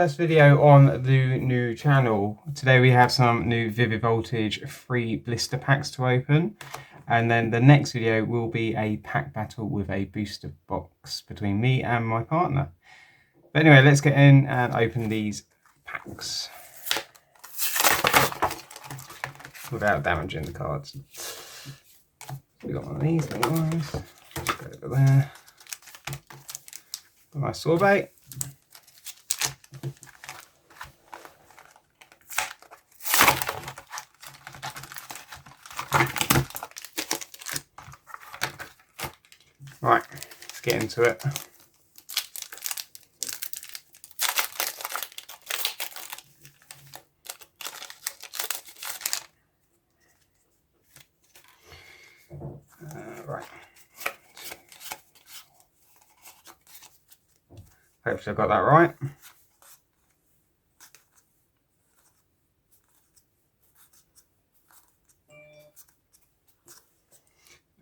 first video on the new channel. Today we have some new Vivid Voltage free blister packs to open, and then the next video will be a pack battle with a booster box between me and my partner. But anyway, let's get in and open these packs without damaging the cards. We got one of these little ones. Just go over there. Got my sorbet. Right, let's get into it. Right. Hopefully I got that right.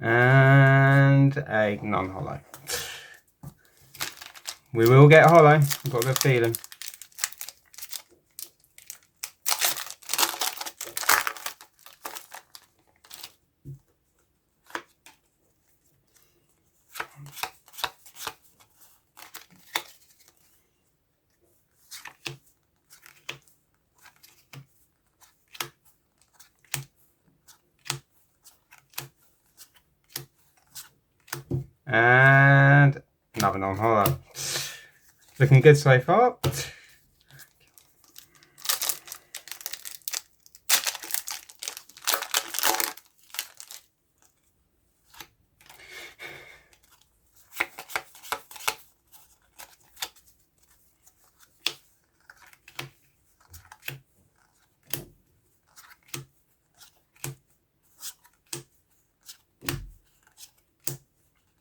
And a non-hollow. We will get a hollow, I've got a good feeling. And another non-hollow. Looking good so far.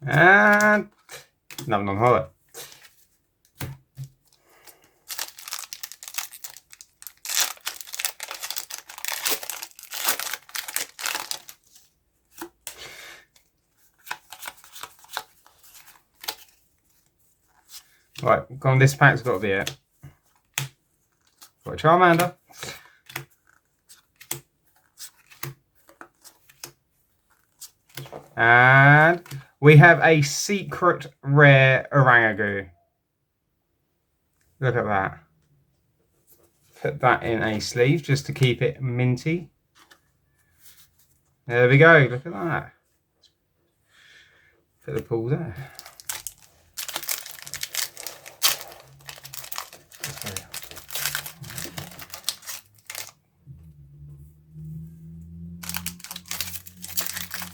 And another non-hollow. Right, on this pack's got to be it. Got a Charmander. And we have a secret rare Oranguru. Look at that. Put that in a sleeve just to keep it minty. There we go, look at that. Put the pool there.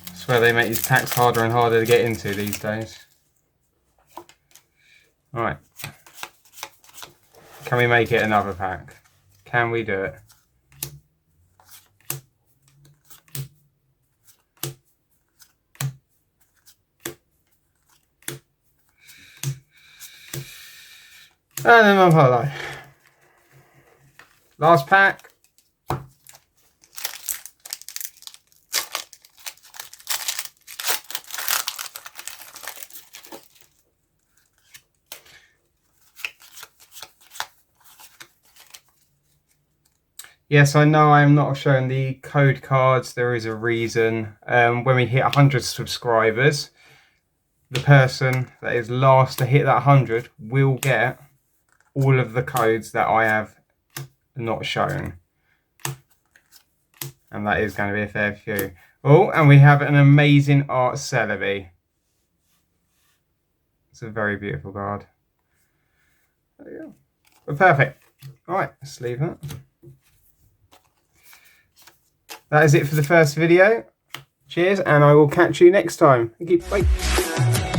I swear they make these packs harder and harder to get into these days. Right. Can we make it another pack? Can we do it? And then I'm hollow. Last pack. Yes, I know I'm not showing the code cards. There is a reason. When we hit 100 subscribers, the person that is last to hit that 100 will get all of the codes that I have not shown. And that is going to be a fair few. Oh, and we have an amazing Art Celebi. It's a very beautiful card. There you go. But perfect. All right, let's leave that. That is it for the first video. Cheers, and I will catch you next time. Thank you. Bye.